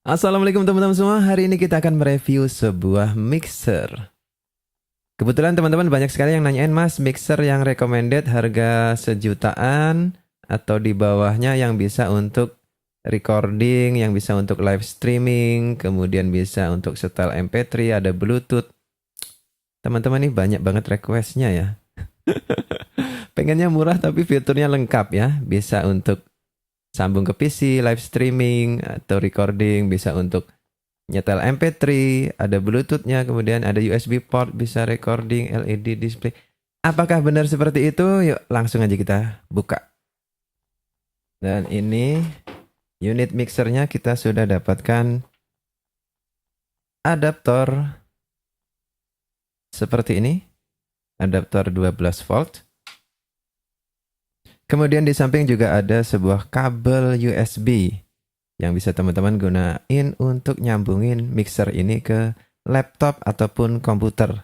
Assalamualaikum teman-teman semua. Hari ini kita akan mereview sebuah mixer. Kebetulan teman-teman banyak sekali yang nanyain, Mas, mixer yang recommended harga sejutaan atau di bawahnya yang bisa untuk recording, yang bisa untuk live streaming, kemudian bisa untuk setel MP3, ada Bluetooth. Teman-teman ini banyak banget requestnya ya. Pengennya murah tapi fiturnya lengkap ya. Bisa untuk sambung ke PC, live streaming, atau recording, bisa untuk nyetel MP3, ada Bluetooth-nya, kemudian ada USB port, bisa recording, LED display. Apakah benar seperti itu? Yuk langsung aja kita buka. Dan ini unit mixernya kita sudah dapatkan adaptor seperti ini. Adaptor 12 volt. Kemudian di samping juga ada sebuah kabel USB yang bisa teman-teman gunain untuk nyambungin mixer ini ke laptop ataupun komputer.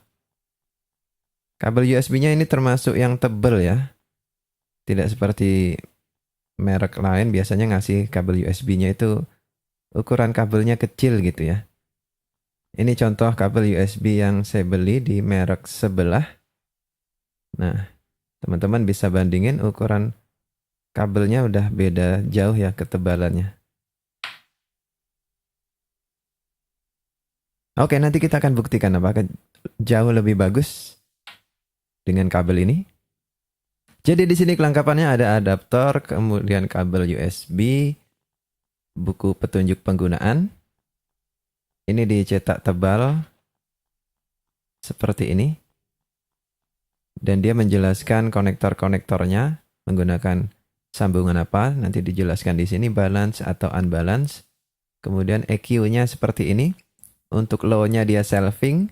Kabel USB-nya ini termasuk yang tebal ya. Tidak seperti merek lain biasanya ngasih kabel USB-nya itu ukuran kabelnya kecil gitu ya. Ini contoh kabel USB yang saya beli di merek sebelah. Nah, teman-teman bisa bandingin ukuran kabelnya udah beda jauh ya ketebalannya. Oke, nanti kita akan buktikan apakah jauh lebih bagus dengan kabel ini. Jadi di sini kelengkapannya ada adaptor, kemudian kabel USB, buku petunjuk penggunaan. Ini dicetak tebal seperti ini. Dan dia menjelaskan konektor-konektornya menggunakan sambungan apa, nanti dijelaskan di sini balance atau unbalance. Kemudian EQ-nya seperti ini. Untuk low-nya dia shelving,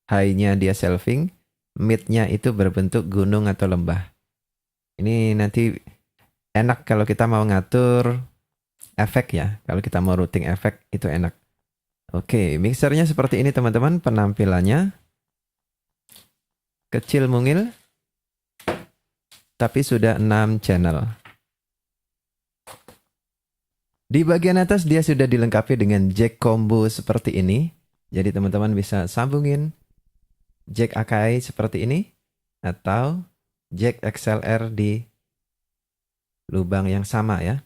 high-nya dia shelving, mid-nya itu berbentuk gunung atau lembah. Ini nanti enak kalau kita mau ngatur efek ya. Kalau kita mau routing efek itu enak. Oke, mixernya seperti ini teman-teman penampilannya. Kecil mungil, tapi sudah 6 channel. Di bagian atas dia sudah dilengkapi dengan jack combo seperti ini. Jadi teman-teman bisa sambungin jack Akai seperti ini atau jack XLR di lubang yang sama ya.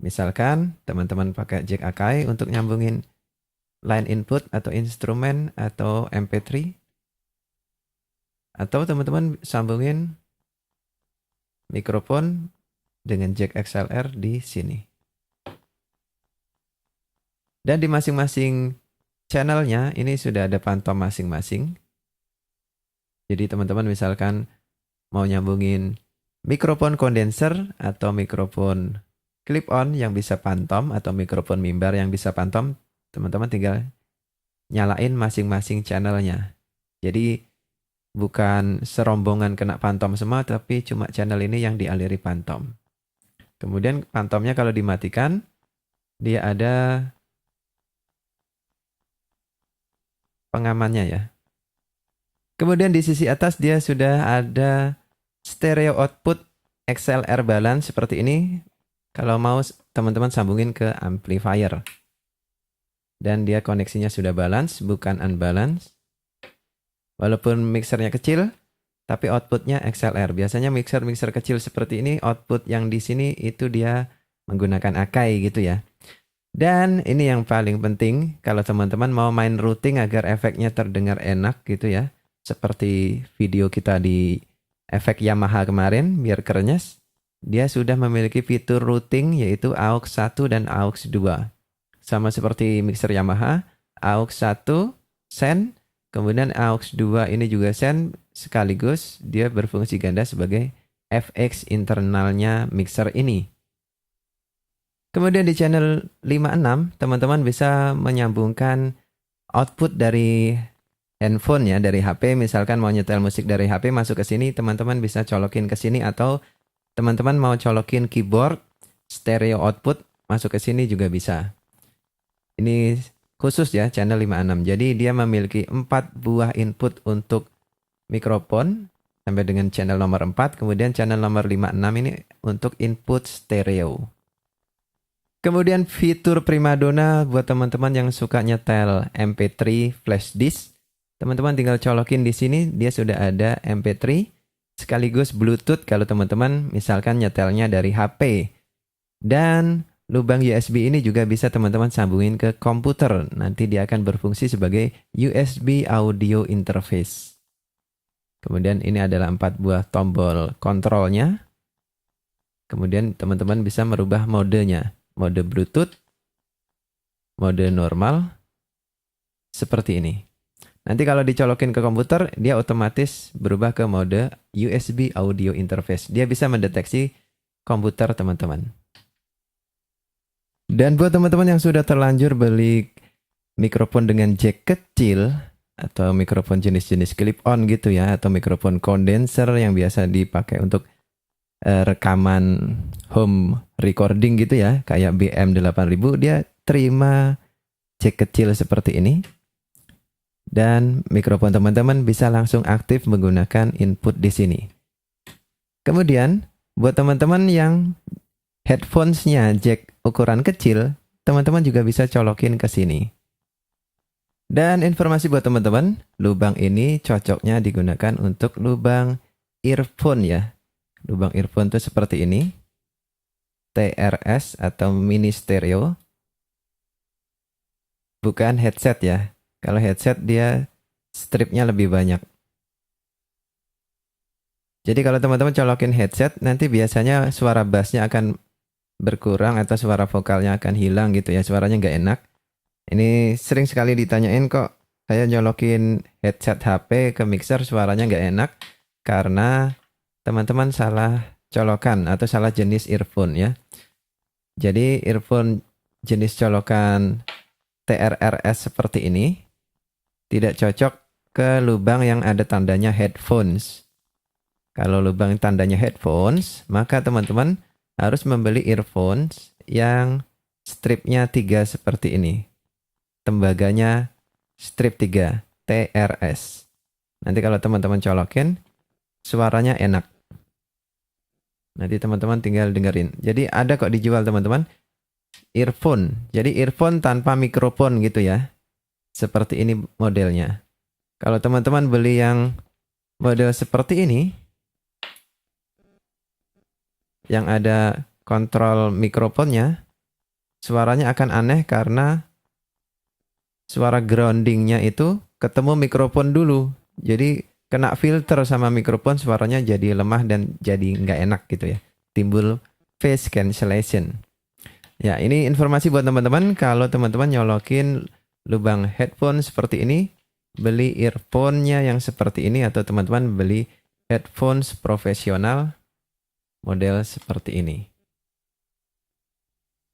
Misalkan teman-teman pakai jack Akai untuk nyambungin line input atau instrumen atau MP3. Atau teman-teman sambungin mikrofon dengan jack XLR di sini. Dan di masing-masing channelnya ini sudah ada pantom masing-masing. Jadi teman-teman misalkan mau nyambungin mikrofon kondenser atau mikrofon clip-on yang bisa pantom atau mikrofon mimbar yang bisa pantom, teman-teman tinggal nyalain masing-masing channelnya. Jadi bukan serombongan kena pantom semua, tapi cuma channel ini yang dialiri pantom. Kemudian pantomnya kalau dimatikan, dia ada pengamannya ya. Kemudian di sisi atas dia sudah ada stereo output XLR balance seperti ini. Kalau mau teman-teman sambungin ke amplifier. Dan dia koneksinya sudah balance, bukan unbalance. Walaupun mixernya kecil, tapi outputnya XLR. Biasanya mixer-mixer kecil seperti ini, output yang di sini itu dia menggunakan Akai gitu ya. Dan ini yang paling penting, kalau teman-teman mau main routing agar efeknya terdengar enak gitu ya. Seperti video kita di efek Yamaha kemarin, biar kerenyes. Dia sudah memiliki fitur routing yaitu AUX 1 dan AUX 2. Sama seperti mixer Yamaha, AUX 1 send, kemudian AUX 2 ini juga send, sekaligus dia berfungsi ganda sebagai FX internalnya mixer ini. Kemudian di channel 56, teman-teman bisa menyambungkan output dari handphone ya, dari HP. Misalkan mau nyetel musik dari HP masuk ke sini, teman-teman bisa colokin ke sini, atau teman-teman mau colokin keyboard stereo output masuk ke sini juga bisa. Ini khusus ya channel 56. Jadi dia memiliki 4 buah input untuk mikrofon sampai dengan channel nomor 4. Kemudian channel nomor 56 ini untuk input stereo. Kemudian fitur primadona buat teman-teman yang suka nyetel MP3 flash disk. Teman-teman tinggal colokin di sini, dia sudah ada MP3 sekaligus Bluetooth kalau teman-teman misalkan nyetelnya dari HP. Dan lubang USB ini juga bisa teman-teman sambungin ke komputer. Nanti dia akan berfungsi sebagai USB audio interface. Kemudian ini adalah 4 buah tombol kontrolnya. Kemudian teman-teman bisa merubah modenya. Mode Bluetooth, mode normal, seperti ini. Nanti kalau dicolokin ke komputer, dia otomatis berubah ke mode USB audio interface. Dia bisa mendeteksi komputer teman-teman. Dan buat teman-teman yang sudah terlanjur beli mikrofon dengan jack kecil, atau mikrofon jenis-jenis clip-on gitu ya, atau mikrofon kondenser yang biasa dipakai untuk rekaman home recording gitu ya, kayak BM8000, dia terima jack kecil seperti ini. Dan mikrofon teman-teman bisa langsung aktif menggunakan input di sini. Kemudian, buat teman-teman yang headphones-nya jack ukuran kecil, teman-teman juga bisa colokin ke sini. Dan informasi buat teman-teman, lubang ini cocoknya digunakan untuk lubang earphone ya. Lubang earphone itu seperti ini, TRS atau mini stereo, bukan headset ya. Kalau headset dia stripnya lebih banyak. Jadi kalau teman-teman colokin headset, nanti biasanya suara bassnya akan berkurang atau suara vokalnya akan hilang gitu ya, suaranya nggak enak. Ini sering sekali ditanyain kok, saya nyolokin headset HP ke mixer suaranya nggak enak, karena teman-teman salah colokan atau salah jenis earphone ya. Jadi earphone jenis colokan TRRS seperti ini tidak cocok ke lubang yang ada tandanya headphones. Kalau lubang tandanya headphones, maka teman-teman harus membeli earphones yang stripnya 3 seperti ini. Tembaganya strip 3, TRS. Nanti kalau teman-teman colokin, suaranya enak. Nanti teman-teman tinggal dengerin. Jadi ada kok dijual teman-teman, earphone. Jadi earphone tanpa mikrofon gitu ya. Seperti ini modelnya. Kalau teman-teman beli yang model seperti ini, yang ada kontrol mikrofonnya, suaranya akan aneh karena suara groundingnya itu ketemu mikrofon dulu. Jadi kena filter sama mikrofon, suaranya jadi lemah dan jadi nggak enak gitu ya. Timbul phase cancellation. Ya, ini informasi buat teman-teman. Kalau teman-teman nyolokin lubang headphone seperti ini, beli earphone-nya yang seperti ini, atau teman-teman beli headphones profesional model seperti ini.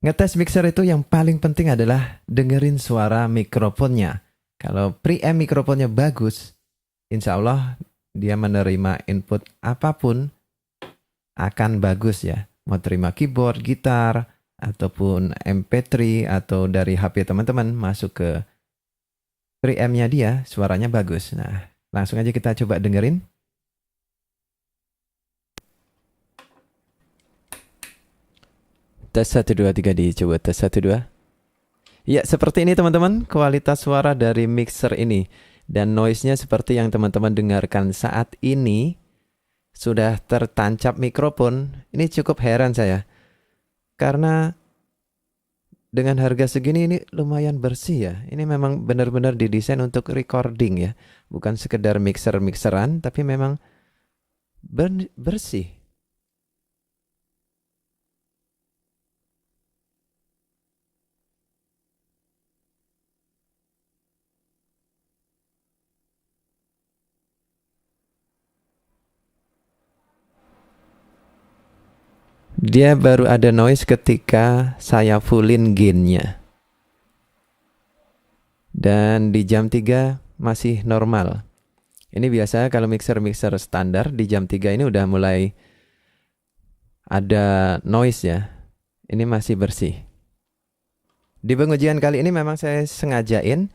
Ngetes mixer itu yang paling penting adalah dengerin suara mikrofonnya. Kalau preamp mikrofonnya bagus, insya Allah dia menerima input apapun akan bagus ya. Mau terima keyboard, gitar, ataupun MP3 atau dari HP teman-teman masuk ke preampnya dia, suaranya bagus. Nah, langsung aja kita coba dengerin. Tes 1, 2, 3 dicoba tes 1, 2. Ya, seperti ini teman-teman kualitas suara dari mixer ini. Dan noise-nya seperti yang teman-teman dengarkan saat ini, sudah tertancap mikrofon. Ini cukup heran saya. Karena dengan harga segini ini lumayan bersih ya. Ini memang benar-benar didesain untuk recording ya. Bukan sekedar mixer-mixeran, tapi memang bersih. Dia baru ada noise ketika saya fullin gain-nya. Dan di jam 3 masih normal. Ini biasa kalau mixer-mixer standar di jam 3 ini udah mulai ada noise ya. Ini masih bersih. Di pengujian kali ini memang saya sengajain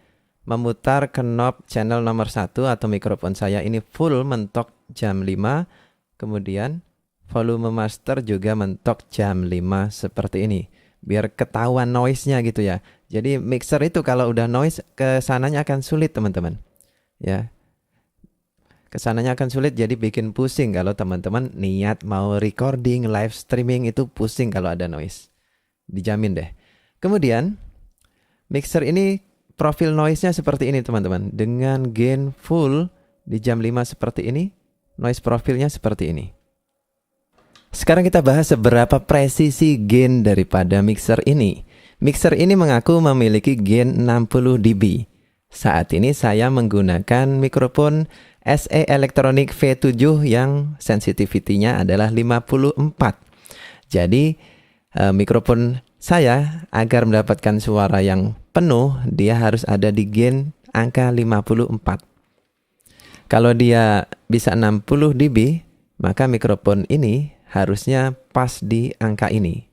memutar knob channel nomor 1 atau mikrofon saya ini full mentok jam 5. Kemudian volume master juga mentok jam 5 seperti ini. biar ketahuan noise-nya gitu ya. Jadi mixer itu kalau udah noise, kesananya akan sulit teman-teman. Ya, kesananya akan sulit, jadi bikin pusing kalau teman-teman niat mau recording, live streaming itu pusing kalau ada noise. Dijamin deh. Kemudian mixer ini profil noise-nya seperti ini teman-teman. Dengan gain full di jam 5 seperti ini, noise profilnya seperti ini. Sekarang kita bahas seberapa presisi gain daripada mixer ini. Mixer ini mengaku memiliki gain 60 dB. Saat ini saya menggunakan mikrofon SE Electronic V7 yang sensitivity-nya adalah 54. Jadi mikrofon saya agar mendapatkan suara yang penuh, dia harus ada di gain angka 54. Kalau dia bisa 60 dB, maka mikrofon ini harusnya pas di angka ini,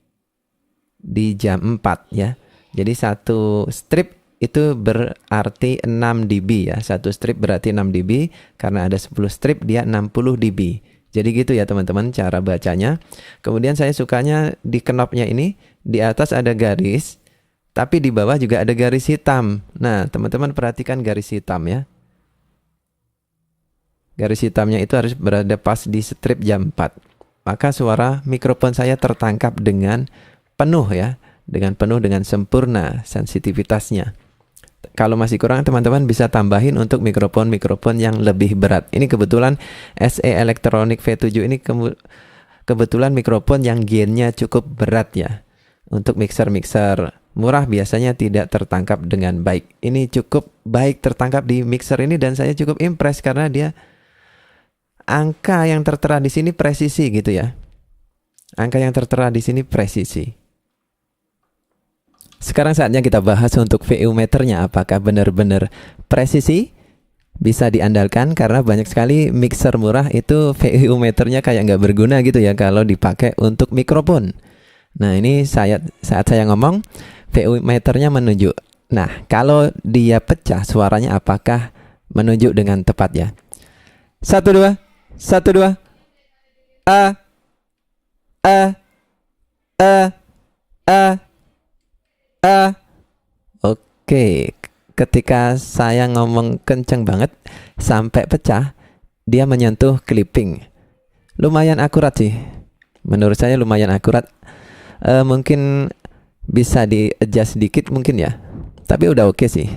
di jam 4 ya. Jadi satu strip itu berarti 6 dB ya. Satu strip berarti 6 dB, karena ada 10 strip dia 60 dB. Jadi gitu ya teman-teman cara bacanya. Kemudian saya sukanya di knopnya ini, di atas ada garis, tapi di bawah juga ada garis hitam. Nah teman-teman perhatikan garis hitam ya. Garis hitamnya itu harus berada pas di strip jam 4. Maka suara mikrofon saya tertangkap dengan penuh ya, dengan penuh, dengan sempurna sensitivitasnya. Kalau masih kurang, teman-teman bisa tambahin untuk mikrofon-mikrofon yang lebih berat. Ini kebetulan SE Electronic V7 ini kebetulan mikrofon yang gainnya cukup berat ya. Untuk mixer-mixer murah biasanya tidak tertangkap dengan baik. Ini cukup baik tertangkap di mixer ini, dan saya cukup impress karena dia angka yang tertera di sini presisi gitu ya. Angka yang tertera di sini presisi. Sekarang saatnya kita bahas untuk VU meternya, apakah benar-benar presisi, bisa diandalkan, karena banyak sekali mixer murah itu VU meternya kayak nggak berguna gitu ya kalau dipakai untuk mikrofon. Nah ini saat saya ngomong VU meternya menunjuk. Nah kalau dia pecah suaranya apakah menunjuk dengan tepat ya? 1 2 1 2 a a a a a. Oke, ketika saya ngomong kenceng banget sampai pecah, dia menyentuh clipping. Lumayan akurat sih. Menurut saya lumayan akurat. Mungkin bisa di-adjust sedikit mungkin ya. Tapi udah oke sih.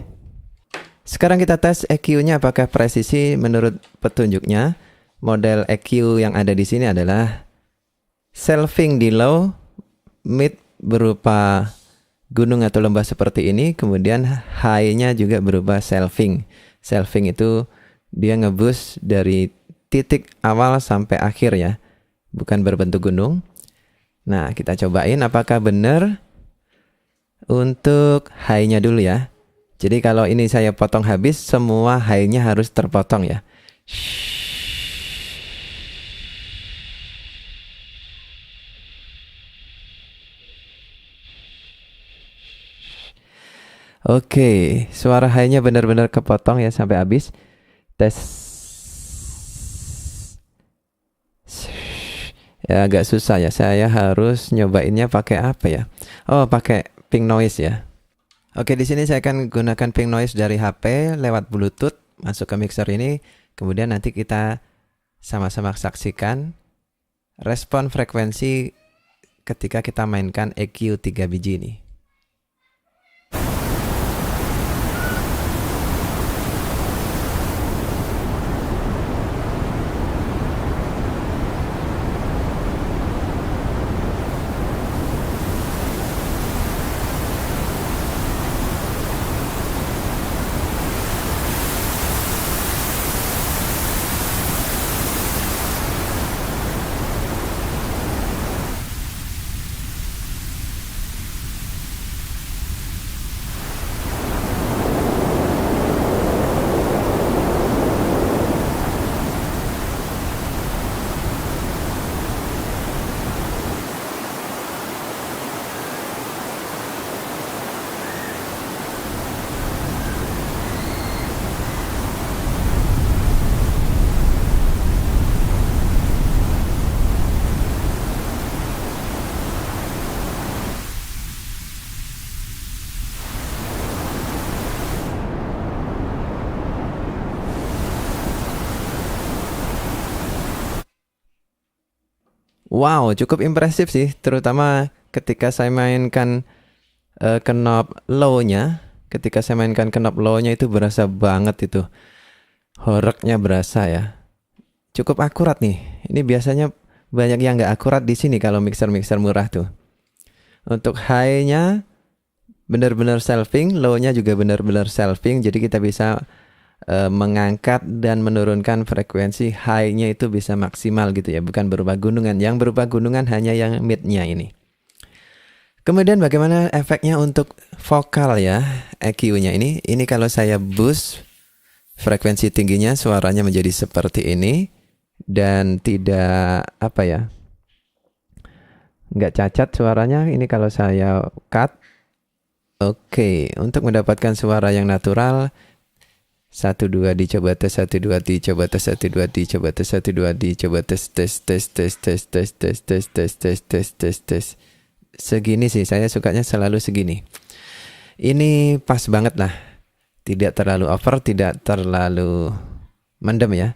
Sekarang kita tes EQ-nya apakah presisi menurut petunjuknya. Model EQ yang ada di sini adalah shelving di low, mid berupa gunung atau lembah seperti ini, kemudian high-nya juga berupa shelving. Shelving itu dia ngebus dari titik awal sampai akhir ya, bukan berbentuk gunung. Nah, kita cobain apakah benar. Untuk high-nya dulu ya. Jadi kalau ini saya potong habis, semua high-nya harus terpotong ya. Oke, suara high-nya benar-benar kepotong ya sampai habis. Tes. Ya agak susah ya. Saya harus nyobainnya pakai apa ya? Oh, pakai pink noise ya. Oke, di sini saya akan gunakan pink noise dari HP lewat Bluetooth masuk ke mixer ini. Kemudian nanti kita sama-sama saksikan respon frekuensi ketika kita mainkan EQ 3 biji ini. Wow, cukup impresif sih, terutama ketika saya mainkan knob low-nya. Ketika saya mainkan knob low-nya itu berasa banget itu. Horeknya berasa ya. Cukup akurat nih. Ini biasanya banyak yang nggak akurat di sini kalau mixer-mixer murah tuh. Untuk high-nya benar-benar selfing, low-nya juga benar-benar selfing. Jadi kita bisa mengangkat dan menurunkan frekuensi high-nya itu bisa maksimal gitu ya, bukan berupa gunungan. Yang berupa gunungan hanya yang mid-nya ini. Kemudian bagaimana efeknya untuk vokal ya, EQ-nya ini? Ini kalau saya boost frekuensi tingginya suaranya menjadi seperti ini dan tidak apa ya, nggak cacat suaranya. Ini kalau saya cut, oke. Untuk mendapatkan suara yang natural, 1 2 dicoba tes, 1 2 dicoba tes, 1 2 dicoba tes, 1 2 dicoba tes, tes tes tes tes tes tes tes tes tes tes tes tes. Segini sih, saya sukanya selalu segini. Ini pas banget lah, tidak terlalu over, tidak terlalu mendem ya.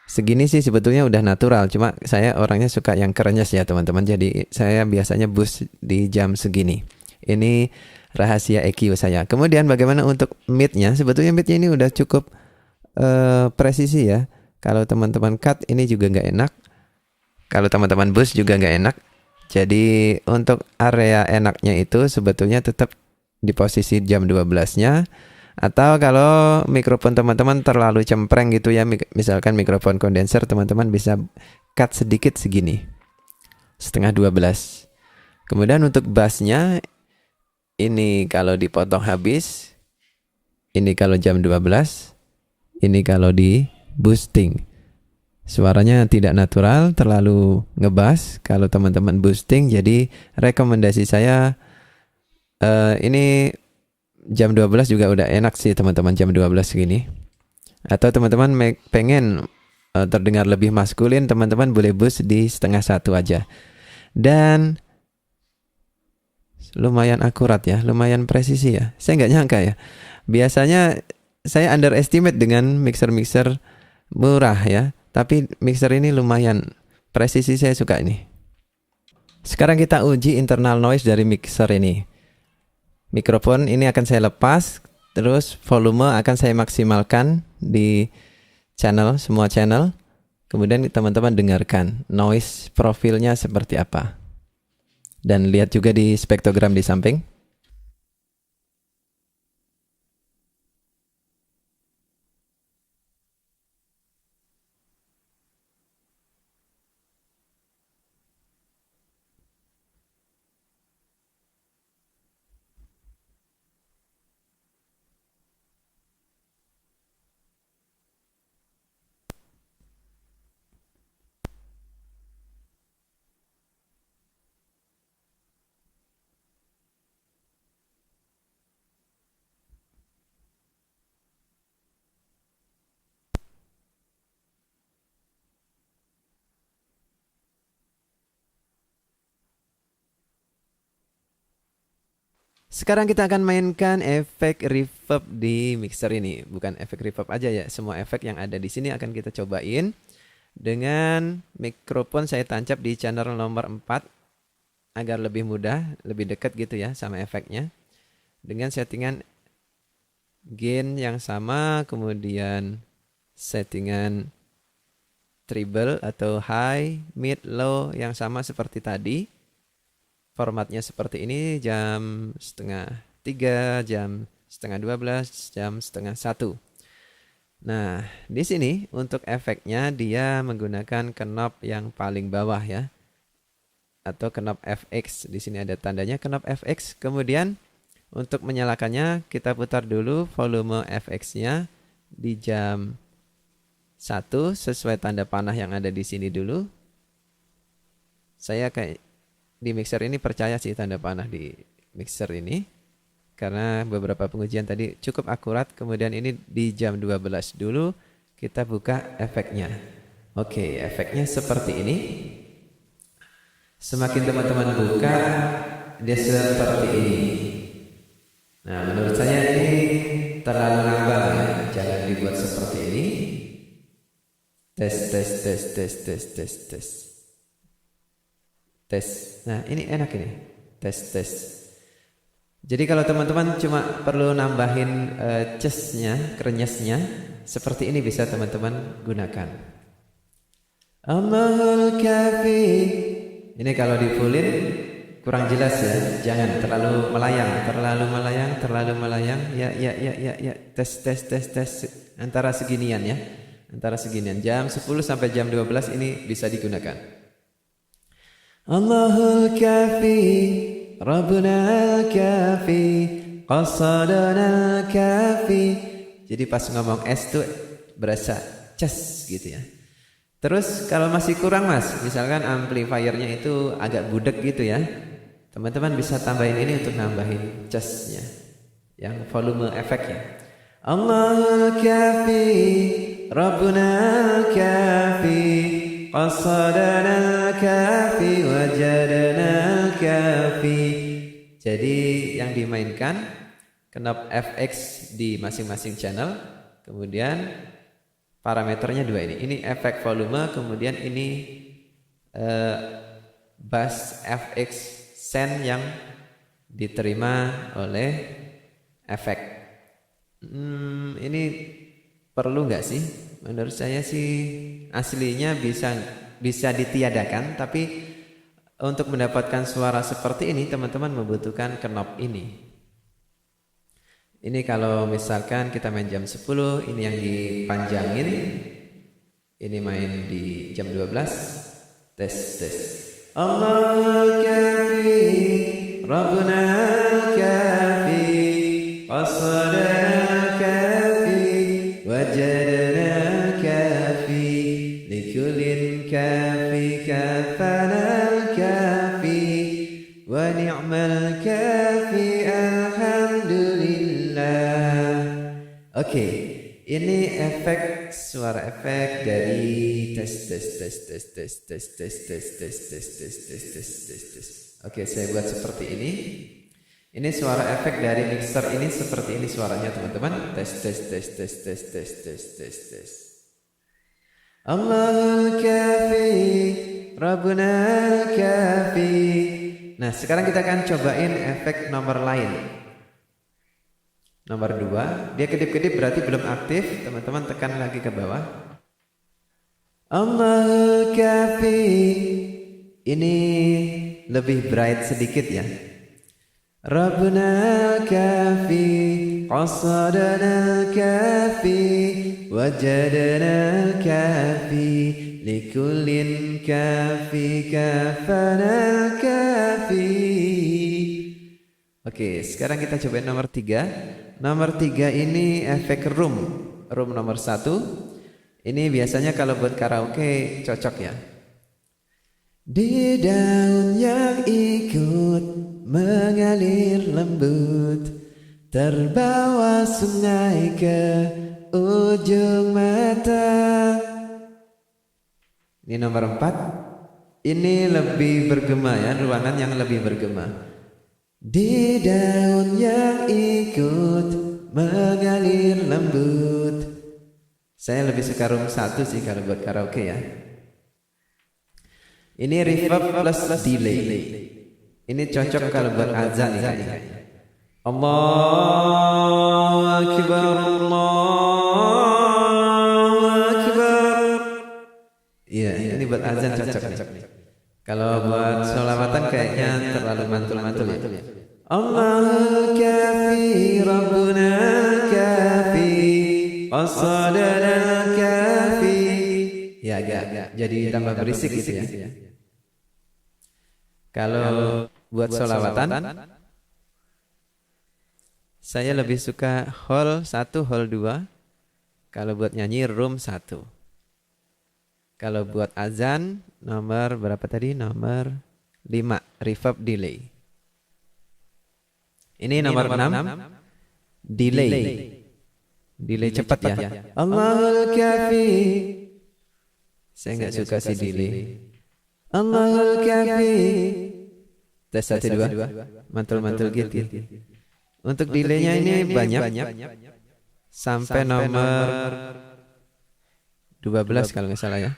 Segini sih sebetulnya udah natural, cuma saya orangnya suka yang kerenyes ya teman-teman. Jadi saya biasanya boost di jam segini. Ini rahasia EQ saya. Kemudian bagaimana untuk mid-nya? Sebetulnya mid-nya ini udah cukup presisi ya. Kalau teman-teman cut ini juga nggak enak. Kalau teman-teman boost juga nggak enak. Jadi untuk area enaknya itu sebetulnya tetap di posisi jam 12-nya. Atau kalau mikrofon teman-teman terlalu cempreng gitu ya, misalkan mikrofon kondenser, teman-teman bisa cut sedikit segini, 11:30. Kemudian untuk bassnya, ini kalau dipotong habis, ini kalau jam 12, ini kalau di boosting. Suaranya tidak natural, terlalu ngebass kalau teman-teman boosting. Jadi rekomendasi saya ini jam 12 juga udah enak sih teman-teman, jam 12 segini. Atau teman-teman pengen terdengar lebih maskulin, teman-teman boleh boost di 1/2 aja. Dan lumayan akurat ya, lumayan presisi ya. Saya nggak nyangka ya. Biasanya saya underestimate dengan mixer-mixer murah ya. Tapi mixer ini lumayan presisi, saya suka ini. Sekarang kita uji internal noise dari mixer ini. Mikrofon ini akan saya lepas, terus volume akan saya maksimalkan di channel, semua channel. Kemudian teman-teman dengarkan noise profilnya seperti apa. Dan lihat juga di spektrogram di samping. Sekarang kita akan mainkan efek reverb di mixer ini. Bukan efek reverb aja ya, semua efek yang ada di sini akan kita cobain. Dengan mikrofon saya tancap di channel nomor 4 agar lebih mudah, lebih dekat gitu ya sama efeknya. Dengan settingan gain yang sama, kemudian settingan treble atau high, mid, low yang sama seperti tadi. Formatnya seperti ini, jam 1:30, jam 11:30, jam 1:30. Nah, di sini untuk efeknya dia menggunakan knob yang paling bawah ya, atau knob FX. Di sini ada tandanya knob FX. Kemudian untuk menyalakannya kita putar dulu volume FX-nya di jam 1 sesuai tanda panah yang ada di sini dulu. Saya kayak di mixer ini percaya sih tanda panah di mixer ini, karena beberapa pengujian tadi cukup akurat. Kemudian ini di jam 12 dulu kita buka efeknya. Oke, efeknya seperti ini. Semakin teman-teman buka, dia seperti ini. Nah, menurut saya ini terlalu ngambang ya. Jangan dibuat seperti ini. Tes tes tes tes tes tes tes. tes. Nah ini enak ini, tes. Jadi kalau teman-teman cuma perlu nambahin cesnya, krenyesnya, seperti ini bisa teman-teman gunakan. Allahul Kafi. Ini kalau di fullin kurang jelas ya, jangan terlalu melayang. Ya, tes. Antara seginian ya. Antara seginian. Jam 10 sampai jam 12 ini bisa digunakan. Allahul Kafi, Rabbuna Al-Kafi, Qasadana Al-Kafi. Jadi pas ngomong S tuh berasa ces gitu ya. Terus kalau masih kurang mas, misalkan amplifiernya itu agak budek gitu ya, teman-teman bisa tambahin ini untuk nambahin cesnya, yang volume efeknya. Allahul Kafi, Rabbuna Al-Kafi, Qasadana Al-Kafi, Wajadana Al-Kafi. Jadi yang dimainkan knob FX di masing-masing channel, kemudian parameternya dua ini. Ini efek volume, kemudian ini bass FX send yang diterima oleh efek. Ini perlu nggak sih? Menurut saya sih aslinya bisa ditiadakan, tapi untuk mendapatkan suara seperti ini teman-teman membutuhkan knob ini. Ini kalau misalkan kita main jam 10, ini yang dipanjangin. Ini main di jam 12. Tes. Allahul Kafi, Rabbuna Al-Kafi, Qasadana Al-Kafi, Wajadana Al-Kafi, Likullin Kafi, Kafana Al-Kafi, Wa ni'mal Kafi, Alhamdulillah. Oke, ini efek suara efek dari tes. Oke, saya buat seperti ini. Ini suara efek dari mixer ini seperti ini suaranya teman-teman. Tes. Allahul Kafi, Rabbuna Al-Kafi. Nah, sekarang kita akan cobain efek nomor lain. Nomor 2, dia kedip-kedip berarti belum aktif. Teman-teman tekan lagi ke bawah. Allahul Kafi. Ini lebih bright sedikit ya. Rabbuna Al-Kafi, Qasadana Al-Kafi, Wajadana Al-Kafi, Likullin Kafi, Kafana Al-Kafi. Oke, sekarang kita coba nomor 3. Nomor 3 ini efek room nomor 1. Ini biasanya kalau buat karaoke cocok ya. Di daun yang ikut mengalir lembut, terbawa sungai ke ujung mata. Ini nomor 4. Ini lebih bergema ya, ruangan yang lebih bergema. Di daun yang ikut mengalir lembut. Saya lebih suka room 1 sih kalau buat karaoke ya. Ini reverb plus delay. Ini cocok kalau buat azan ya. Allahu Akbar, Allahu Akbar. Iya, ini buat azan cocok nih. Kalau buat sholawatan kayaknya terlalu mantul-mantul ya. Allahul Kafi, Rabbuna Al-Kafi, Qasadana Al-Kafi. Ya agak jadi tambah berisik gitu ya. Kalau buat sholawatan saya lebih suka hall 1, hall 2. Kalau buat nyanyi room 1. Kalau buat azan nomor berapa tadi? Nomor 5, reverb delay. Ini nomor 6, delay. Delay cepat ya. Allahul Kafi. Saya nggak suka si delay. Allahul Kafi. Tes 1 2. Mantul-mantul gitu. Untuk delaynya ini banyak. Sampai nomor 12 kalau nggak salah ya.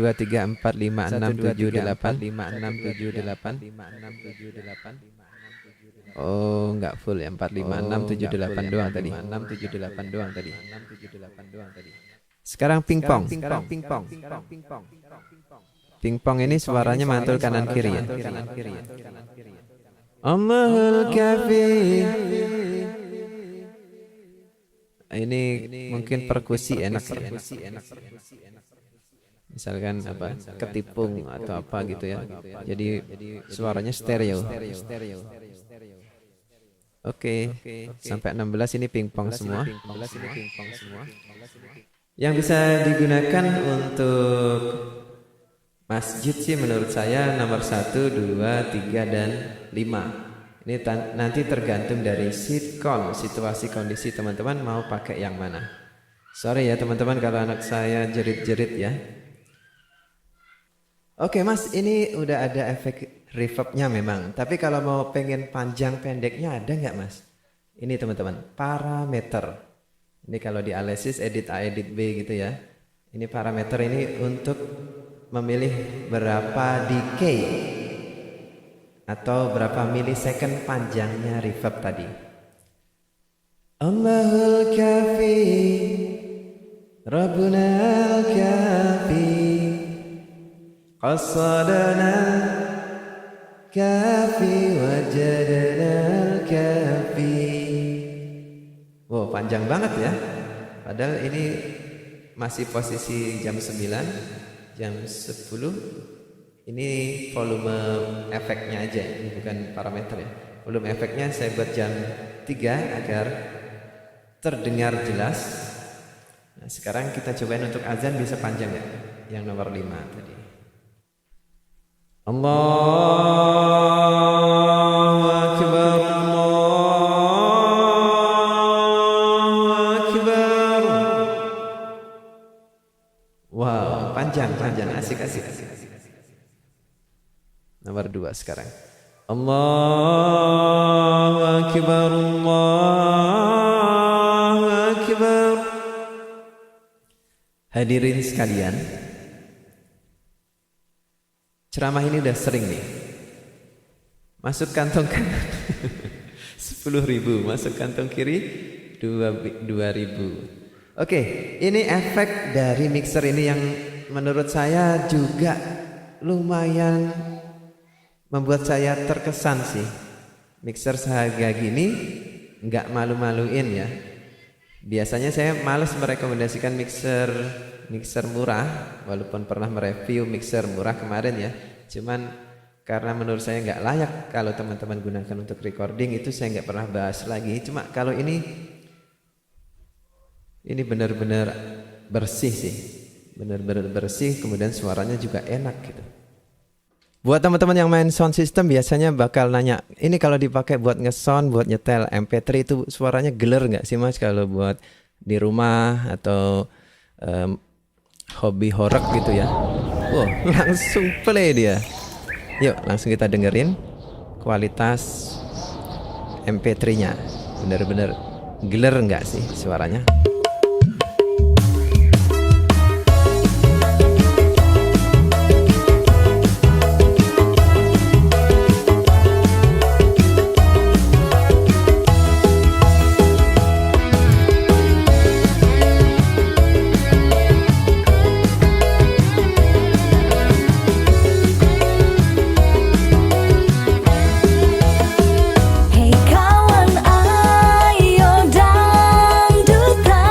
2 3 4 5 6 7 8 5 6 7 8 Oh, nggak full ya, 4 5 6 7 8 doang tadi. 6 7 8 doang tadi. Sekarang pingpong. Pingpong ini suaranya mantul kanan kiri ya. Allahul Kafi. Ini mungkin perkusi enak ya. Misalkan apa, ketipung atau apa gitu ya. Jadi suaranya stereo. Oke, sampai 16 ini pingpong semua. Yang bisa digunakan untuk masjid sih menurut saya nomor 1, 2, 3, dan 5. Ini nanti tergantung dari situasi kondisi teman-teman mau pakai yang mana. Sorry ya teman-teman kalau anak saya jerit-jerit ya. Oke mas, ini udah ada efek reverbnya memang. Tapi kalau mau pengen panjang pendeknya ada nggak mas? Ini teman-teman, parameter. Ini kalau di Alesis edit A edit B gitu ya. Ini parameter ini untuk memilih berapa decay atau berapa milisecond panjangnya reverb tadi. Allahul Kafi, Rabbuna al-Kafi, qasadana Kafi, wajadana al-Kafi. Wow, panjang banget ya. Padahal ini masih posisi jam 9, jam 10. Ini volume efeknya aja, ini bukan parameter ya. Volume efeknya saya buat jam 3 agar terdengar jelas. Nah, sekarang kita cobain untuk azan bisa panjang ya. Yang nomor 5 tadi. Allahu Akbar, Allahu Akbar. Wow, panjang, asik. Nomor 2 sekarang. Allahu Akbar, Allahu Akbar. Hadirin sekalian, ceramah ini udah sering nih. Masuk kantong kanan 10.000, masuk kantong kiri 2.000. Oke, ini efek dari mixer ini yang menurut saya juga lumayan membuat saya terkesan sih. Mixer seharga gini nggak malu-maluin ya. Biasanya saya males merekomendasikan mixer murah, walaupun pernah mereview mixer murah kemarin ya. Cuman karena menurut saya nggak layak kalau teman-teman gunakan untuk recording, itu saya nggak pernah bahas lagi. Cuma kalau ini benar-benar bersih sih, benar-benar bersih, kemudian suaranya juga enak gitu. Buat teman-teman yang main sound system biasanya bakal nanya, ini kalau dipakai buat nge-sound, buat nyetel MP3 itu suaranya geler nggak sih mas kalau buat di rumah atau hobi horeg gitu ya. Wow, langsung play dia. Yuk langsung kita dengerin kualitas MP3-nya. Bener-bener geler nggak sih suaranya? Hey kawan, ayo dangdutan.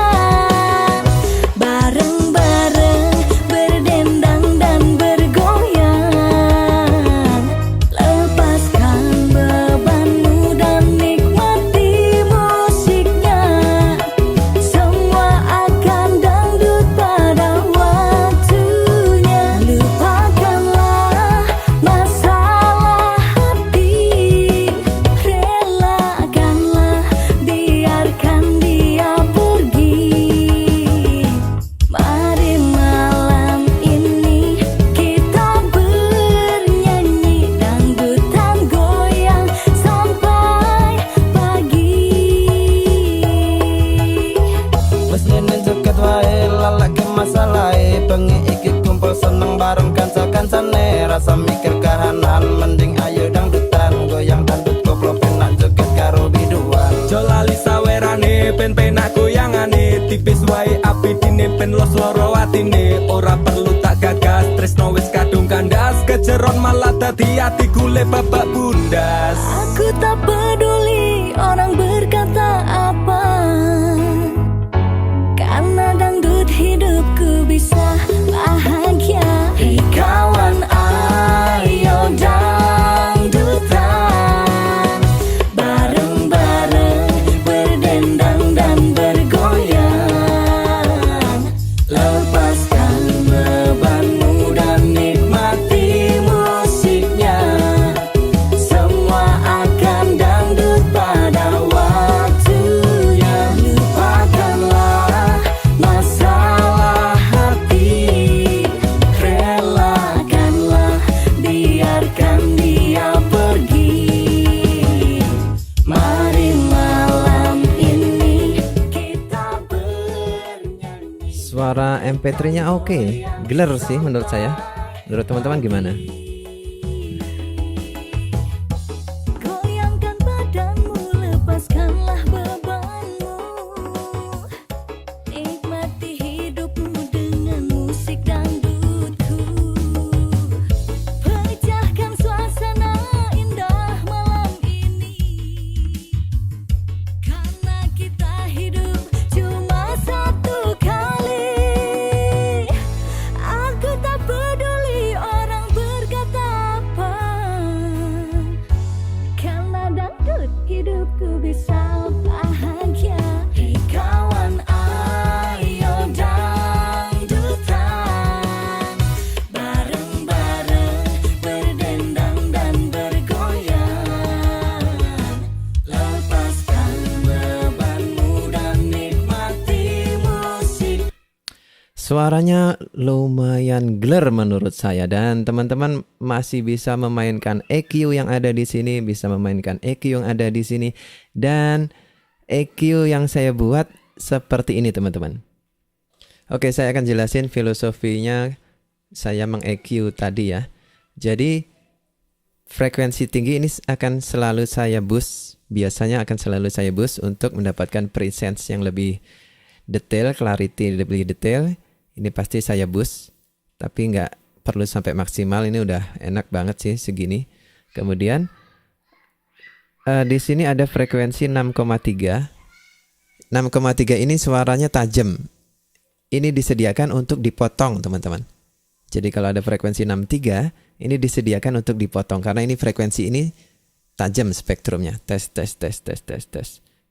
rasa mikir kahanan, mending ayo dangdutan, goyang dangdut koplo penak joget karo biduan. Jolali sawerane pen penak goyangane, tipis wae api dine pen los loro atine. Ora perlu tak gagas, tresno wis kadung kandas, kejeron malah dadi ati gule babak bundas. Aku tak peduli orang berkata apa, karena dangdut hidupku bisa bahagia. Hei kawan, ayo dangdutan, bareng-bareng berdendang dan bergoyang. Lepaskan bebanmu dan nikmati musiknya, semua akan dangdut pada waktunya. Lupakanlah masalah hati, relakanlah, biarkan dia pergi. Mari malam ini kita bernyanyi. Suara MP3-nya oke, geler sih menurut saya. Menurut teman-teman gimana? Goyangkan badanmu, lepaskanlah bebanmu, nikmati hidupmu dengan musik dangdutku. Pecahkan suasana indah malam ini, karena kita hidup cuma satu kali. Aku tak peduli orang berkata apa, karena dangdut hidupku bisa bahagia. Hei kawan, ayo dangdutan, bareng-bareng berdendang dan bergoyang. Lepaskan bebanmu dan nikmati musik. Suaranya lumayan geler menurut saya, dan teman-teman masih bisa memainkan EQ yang ada di sini, bisa memainkan EQ yang ada di sini, dan EQ yang saya buat seperti ini teman-teman. Oke, saya akan jelasin filosofinya saya meng-EQ tadi ya. Jadi frekuensi tinggi ini akan selalu saya boost, biasanya akan selalu saya boost untuk mendapatkan presence yang lebih detail, clarity lebih detail. Ini pasti saya boost, tapi nggak perlu sampai maksimal. Ini udah enak banget sih segini. Kemudian di sini ada frekuensi 6,3. 6,3 ini suaranya tajam. Ini disediakan untuk dipotong teman-teman. Jadi kalau ada frekuensi 63, ini disediakan untuk dipotong karena ini frekuensi ini tajam spektrumnya. Tes.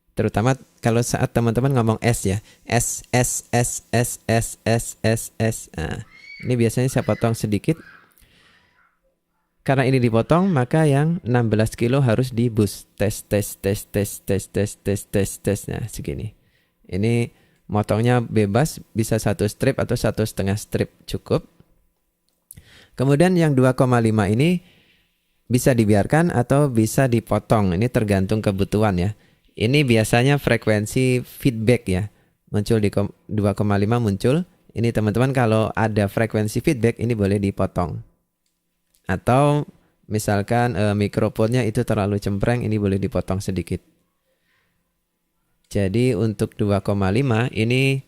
Terutama kalau saat teman-teman ngomong S ya. S. Nah, ini biasanya saya potong sedikit. Karena ini dipotong, maka yang 16 kilo harus di boost. Tes. Nah, segini. Ini motongnya bebas, bisa 1 strip atau 1,5 strip cukup. Kemudian yang 2,5 ini bisa dibiarkan atau bisa dipotong. Ini tergantung kebutuhan ya. Ini biasanya frekuensi feedback ya. Muncul di 2,5 muncul. Ini teman-teman kalau ada frekuensi feedback ini boleh dipotong. Atau misalkan mikrofonnya itu terlalu cempreng, ini boleh dipotong sedikit. Jadi untuk 2,5 ini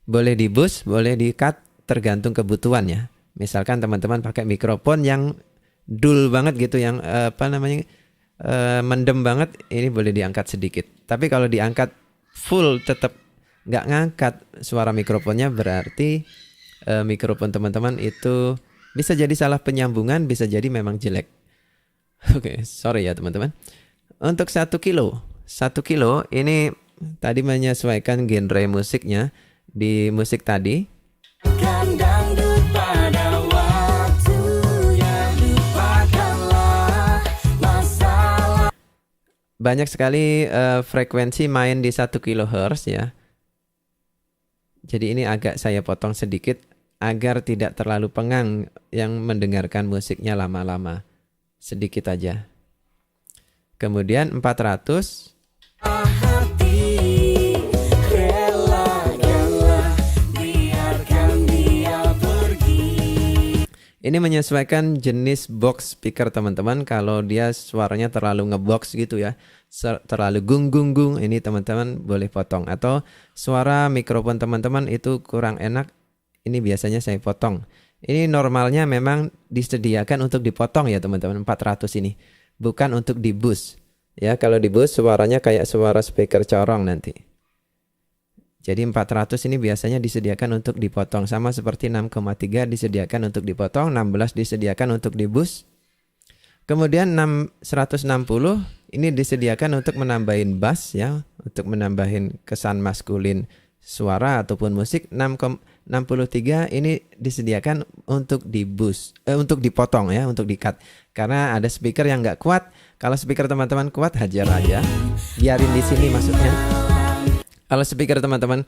boleh di boost, boleh di cut, tergantung kebutuhan ya. Misalkan teman-teman pakai mikrofon yang dull banget gitu, yang mendem banget, ini boleh diangkat sedikit. Tapi kalau diangkat full tetap nggak ngangkat suara mikrofonnya, berarti mikrofon teman-teman itu bisa jadi salah penyambungan, bisa jadi memang jelek. Oke, sorry ya teman-teman. Untuk 1 kilo ini tadi menyesuaikan genre musiknya di musik tadi. Banyak sekali frekuensi main di 1 kHz ya. Jadi ini agak saya potong sedikit agar tidak terlalu pengang yang mendengarkan musiknya lama-lama. Sedikit aja. Kemudian 400. Ini menyesuaikan jenis box speaker teman-teman. Kalau dia suaranya terlalu ngebox gitu ya, terlalu gung, ini teman-teman boleh potong. Atau suara mikrofon teman-teman itu kurang enak, ini biasanya saya potong. Ini normalnya memang disediakan untuk dipotong ya teman-teman, 400 ini. Bukan untuk di boost. Ya, kalau di boost suaranya kayak suara speaker corong nanti. Jadi 400 ini biasanya disediakan untuk dipotong. Sama seperti 6,3 disediakan untuk dipotong, 16 disediakan untuk di boost. Kemudian 160 ini disediakan untuk menambahin bass ya, untuk menambahin kesan maskulin suara ataupun musik. 63 ini disediakan untuk di boost, untuk dipotong ya, untuk di-cut. Karena ada speaker yang nggak kuat. Kalau speaker teman-teman kuat, hajar aja. Biarin di sini maksudnya. Kalau speaker teman-teman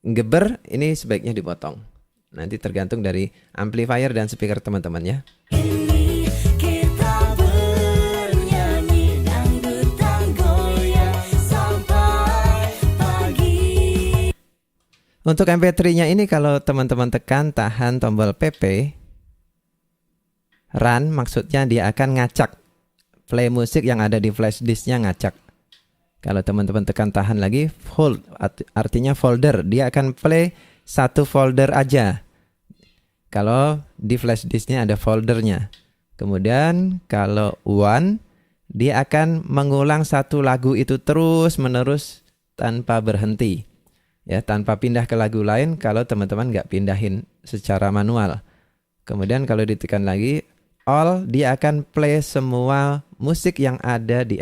geber, ini sebaiknya dipotong. Nanti tergantung dari amplifier dan speaker teman-teman ya. Kini kita bernyanyi dangdutan goyang sampai pagi. Untuk MP3-nya ini kalau teman-teman tekan tahan tombol PP, run maksudnya dia akan ngacak. Play musik yang ada di flash disknya ngacak. Kalau teman-teman tekan tahan lagi, hold artinya folder, dia akan play satu folder aja. Kalau di flash disknya ada foldernya. Kemudian kalau one, dia akan mengulang satu lagu itu terus menerus tanpa berhenti. Ya, tanpa pindah ke lagu lain kalau teman-teman nggak pindahin secara manual. Kemudian kalau ditekan lagi, all, dia akan play semua musik yang ada di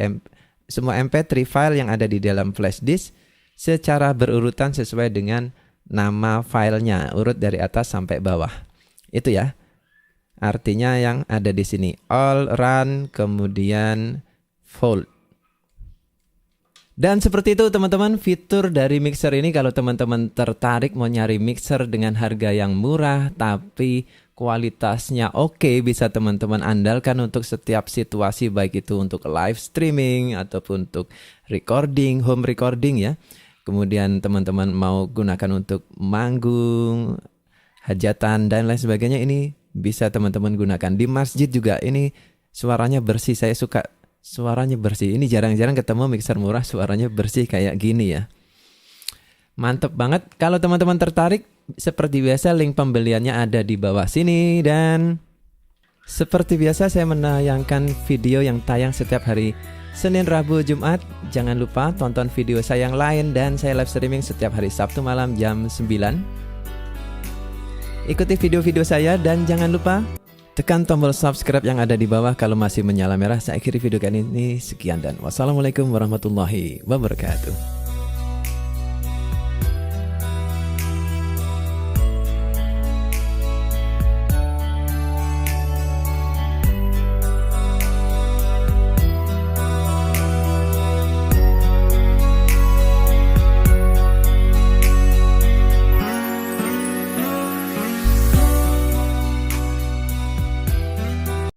semua MP3 file yang ada di dalam flash disk secara berurutan sesuai dengan nama filenya, urut dari atas sampai bawah. Itu ya. Artinya yang ada di sini all, run, kemudian fold. Dan seperti itu teman-teman fitur dari mixer ini. Kalau teman-teman tertarik mau nyari mixer dengan harga yang murah tapi kualitasnya oke, bisa teman-teman andalkan untuk setiap situasi, baik itu untuk live streaming ataupun untuk recording, home recording ya. Kemudian teman-teman mau gunakan untuk manggung, hajatan dan lain sebagainya, ini bisa teman-teman gunakan. Di masjid juga ini suaranya bersih, saya suka suaranya bersih. Ini jarang-jarang ketemu mixer murah suaranya bersih kayak gini ya. Mantep banget. Kalau teman-teman tertarik, seperti biasa link pembeliannya ada di bawah sini. Dan seperti biasa saya menayangkan video yang tayang setiap hari Senin, Rabu, Jumat. Jangan lupa tonton video saya yang lain. Dan saya live streaming setiap hari Sabtu malam jam 9. Ikuti video-video saya dan jangan lupa tekan tombol subscribe yang ada di bawah kalau masih menyala merah. Saya akhiri video kali ini. Sekian dan wassalamualaikum warahmatullahi wabarakatuh.